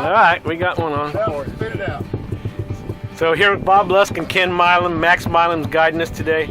All right, we got one on. Spit it out. So here with Bob Lusk and Ken Milam. Max Milam's guiding us today,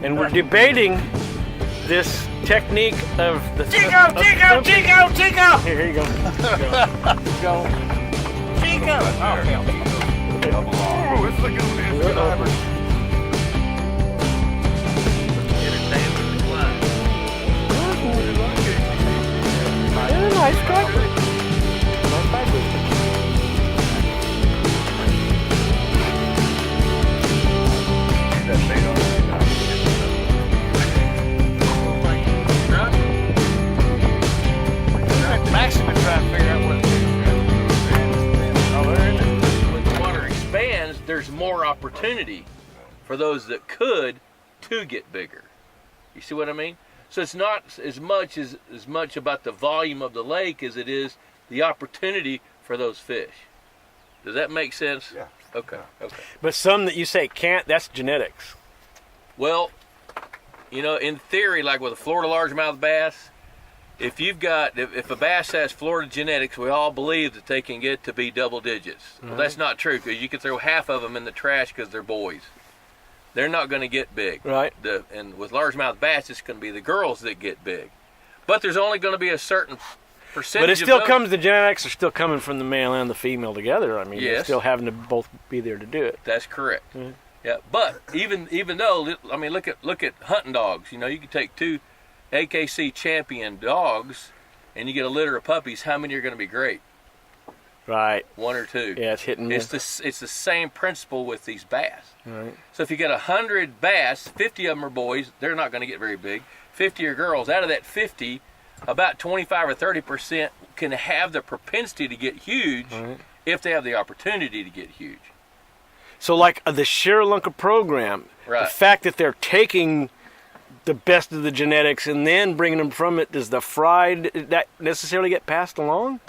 and we're debating this technique of the Chico! Here you go. Go. Chico! Oh, it's looking Nice cover. Max has been trying to figure out what it is. When the water expands, there's more opportunity for those that could to get bigger. You see what I mean? So it's not as much about the volume of the lake as it is the opportunity for those fish. Does that make sense? Yeah. Okay. But some that you say can't, that's genetics. Well, in theory, like with a Florida largemouth bass, if a bass has Florida genetics, we all believe that they can get to be double digits. Mm-hmm. Well, that's not true, because you can throw half of them in the trash because they're boys. They're not going to get big. Right. And with largemouth bass, it's going to be the girls that get big. But there's only going to be a certain percentage. But it still comes, the genetics are still coming from the male and the female together. I mean, Yes. You're still having to both be there to do it. That's correct. Mm-hmm. Yeah. But even though, I mean, look at hunting dogs. You can take 2 AKC champion dogs, and you get a litter of puppies. How many are going to be great? Right. 1 or 2. Yeah, it's hit and miss. It's the same principle with these bass. Right. So if you get 100 bass, 50 of them are boys. They're not going to get very big. 50 are girls. Out of that 50, about 25 or 30% can have the propensity to get huge if they have the opportunity to get huge. So like the Sheralunka program, Right. the fact that they're taking the best of the genetics and then bringing them from it, does the fried that necessarily get passed along?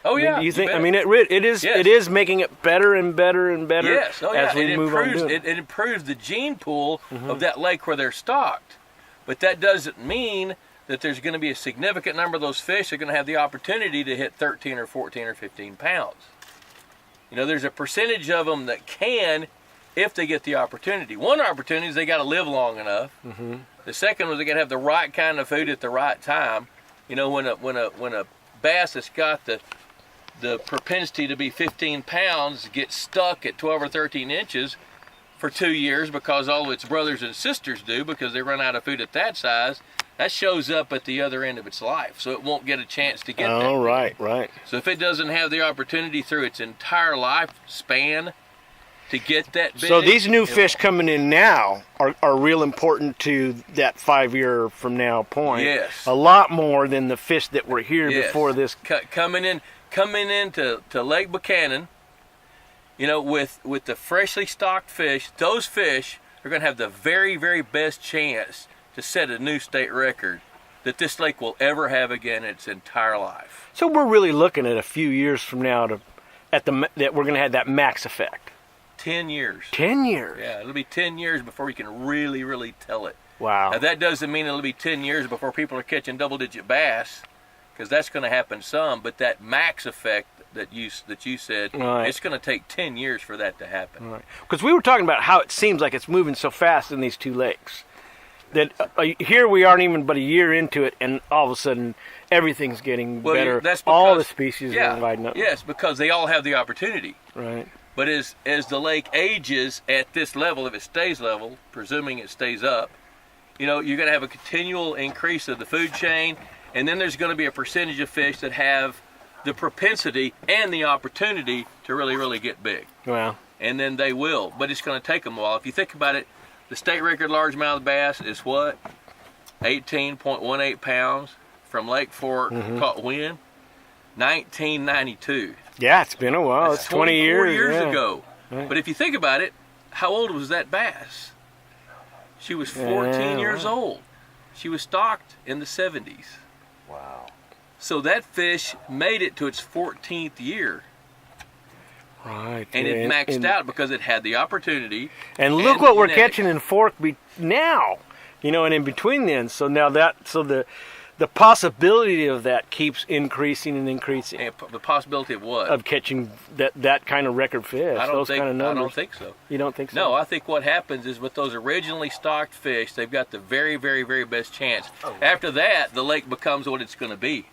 Oh yeah. Do you think? bet. I mean, it is. Yes. It is making it better and better and better. Yes. Oh yeah. as we move on. It improves the gene pool of that lake where they're stocked, but that doesn't mean that there's going to be a significant number of those fish that are going to have the opportunity to hit 13 or 14 or 15 pounds. There's a percentage of them that can, if they get the opportunity. One opportunity is they got to live long enough. Mm-hmm. The second was they got to have the right kind of food at the right time. When a bass that's got the propensity to be 15 pounds gets stuck at 12 or 13 inches for 2 years because all of its brothers and sisters do, because they run out of food at that size, that shows up at the other end of its life. So it won't get a chance to get that. Oh, right. So if it doesn't have the opportunity through its entire lifespan to get that big. So these new fish coming in now are real important to that 5-year from now point. Yes. A lot more than the fish that were here Yes. before this. Coming into Lake Buchanan, with the freshly stocked fish, those fish are going to have the very, very best chance to set a new state record that this lake will ever have again in its entire life. So we're really looking at a few years from now that we're going to have that max effect. 10 years. 10 years. Yeah, it'll be 10 years before we can really, really tell it. Wow. Now that doesn't mean it'll be 10 years before people are catching double-digit bass, because that's going to happen some. But that max effect that you said, Right. it's going to take 10 years for that to happen. Right. Because we were talking about how it seems like it's moving so fast in these two lakes. That here we aren't even but a year into it, and all of a sudden everything's getting better. That's because, all the species are inviting up. Yes, because they all have the opportunity. Right. But as the lake ages at this level, if it stays level, presuming it stays up, you're going to have a continual increase of the food chain, and then there's going to be a percentage of fish that have the propensity and the opportunity to really, really get big. Wow. And then they will, but it's going to take them a while. If you think about it, the state record largemouth bass is what? 18.18 pounds from Lake Fork, caught when? 1992. Yeah, it's been a while. It's 20 years ago. Right. But if you think about it, how old was that bass? She was 14 years old. She was stocked in the 70s. Wow. So that fish made it to its 14th year. Right. And it maxed out because it had the opportunity. And look what we're catching in Fork now, and in between then. So now the the possibility of that keeps increasing and increasing. And the possibility of what? Of catching that kind of record fish, I those kind of numbers. I don't think so. You don't think so? No, I think what happens is with those originally stocked fish, they've got the very, very, very best chance. After that, the lake becomes what it's going to be.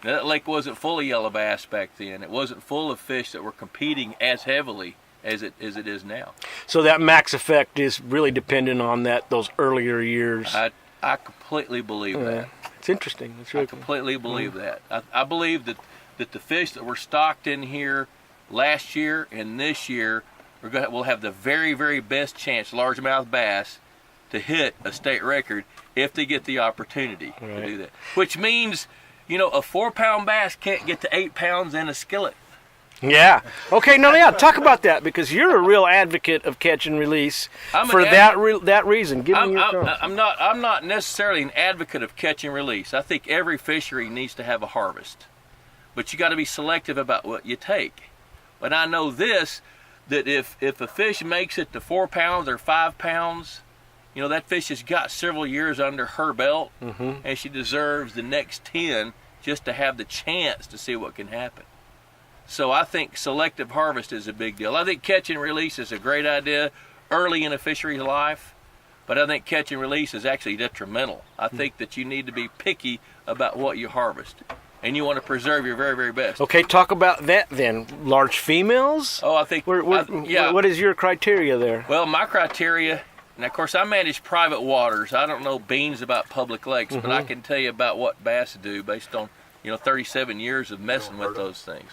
Now, that lake wasn't full of yellow bass back then. It wasn't full of fish that were competing as heavily as it is now. So that max effect is really dependent on those earlier years. I completely believe that. It's interesting. It's really I completely believe that. I believe that the fish that were stocked in here last year and this year will have the very, very best chance, largemouth bass, to hit a state record if they get the opportunity to do that. Which means, a 4-pound bass can't get to 8 pounds in a skillet. Yeah. Okay. No. Yeah. Talk about that, because you're a real advocate of catch and release for that reason. Give me your thoughts. I'm not necessarily an advocate of catch and release. I think every fishery needs to have a harvest, but you got to be selective about what you take. But I know this, that if a fish makes it to 4 pounds or 5 pounds, that fish has got several years under her belt, and she deserves the next 10 just to have the chance to see what can happen. So I think selective harvest is a big deal. I think catch and release is a great idea early in a fishery's life, but I think catch and release is actually detrimental. I think that you need to be picky about what you harvest, and you want to preserve your very, very best. Okay, talk about that then. Large females? Oh, I think... What is your criteria there? Well, my criteria, and of course I manage private waters. I don't know beans about public lakes, but I can tell you about what bass do based on 37 years of messing with those things.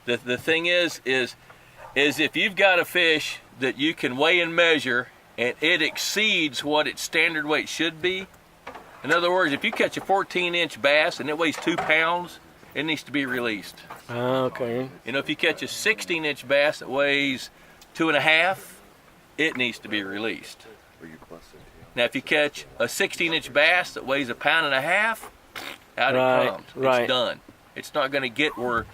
The thing is if you've got a fish that you can weigh and measure and it exceeds what its standard weight should be. In other words, if you catch a 14-inch bass and it weighs 2 pounds, it needs to be released. Okay. If you catch a 16-inch bass that weighs 2.5, it needs to be released. Now, if you catch a 16-inch bass that weighs 1.5 pounds, out it comes. It's done. It's not going to get where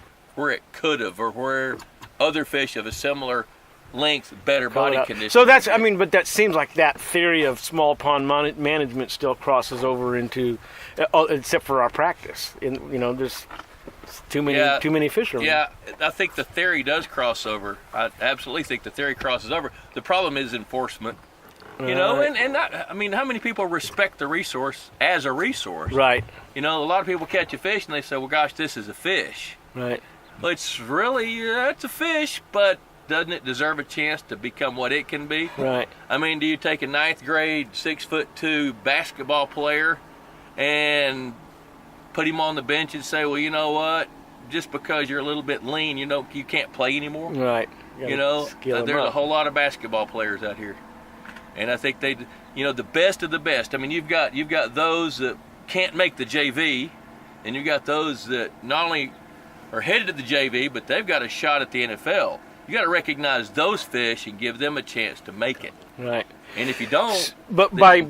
it could have, or where other fish of a similar length, better body condition. So that's, but that seems like that theory of small pond management still crosses over into, except for our practice. There's too many fishermen. Yeah, I think the theory does cross over. I absolutely think the theory crosses over. The problem is enforcement. How many people respect the resource as a resource? Right. A lot of people catch a fish and they say, well, gosh, this is a fish. Right. Well, it's really, it's a fish, but doesn't it deserve a chance to become what it can be? Right. Do you take a 9th grade 6'2" basketball player and put him on the bench and say, well, you know what? Just because you're a little bit lean, you can't play anymore? Right. There's a whole lot of basketball players out here. And I think the best of the best. You've got those that can't make the JV, and you've got those that not only are headed to the JV, but they've got a shot at the NFL. You got to recognize those fish and give them a chance to make it. Right. And if you don't, but by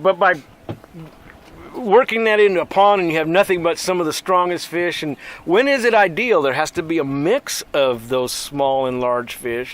working that into a pond and you have nothing but some of the strongest fish, and when is it ideal? There has to be a mix of those small and large fish.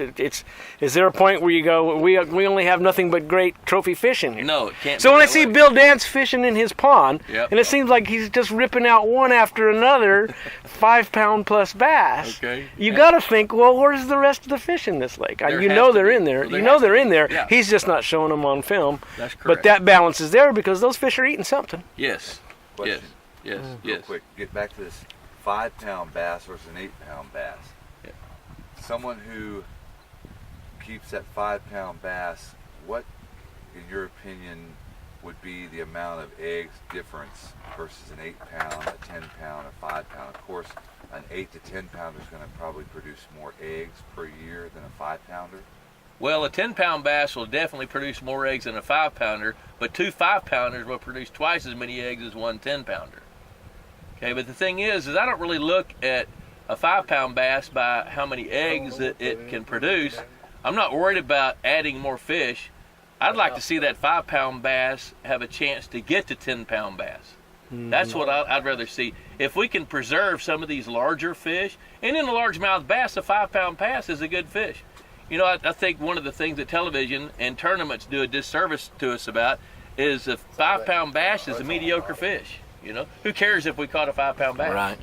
Is there a point where you go, we only have nothing but great trophy fish in here? No, it can't. So when I see Bill Dance fishing in his pond, and it seems like he's just ripping out one after another 5-pound plus bass, you got to think, well, where's the rest of the fish in this lake? They're in there. They're in there. Yeah. He's just not showing them on film. That's correct. But that balance is there because those fish are eating something. Yes. Question. Yes. Real quick, get back to this 5-pound bass versus an 8-pound bass. Yeah. Someone who keeps that 5-pound bass, what, in your opinion, would be the amount of eggs difference versus an 8-pound, a 10-pound, a 5-pound? Of course, an 8 to 10-pounder is going to probably produce more eggs per year than a 5-pounder. Well, a 10-pound bass will definitely produce more eggs than a 5-pounder, but 2 5-pounders will produce twice as many eggs as 1 10-pounder. Okay, but the thing is I don't really look at a 5-pound bass by how many eggs that it can produce. I'm not worried about adding more fish. I'd like to see that 5-pound bass have a chance to get to 10-pound bass. That's what I'd rather see. If we can preserve some of these larger fish, and in a largemouth bass, a 5-pound bass is a good fish. I think one of the things that television and tournaments do a disservice to us about is a 5-pound bass is a mediocre fish. You know, who cares if we caught a 5-pound bass? Right.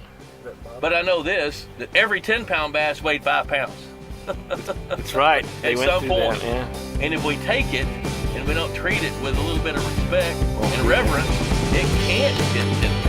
But I know this, that every 10-pound bass weighed 5 pounds. That's right. They At went some through point. that, yeah. And if we take it and we don't treat it with a little bit of respect and reverence, it can't get 10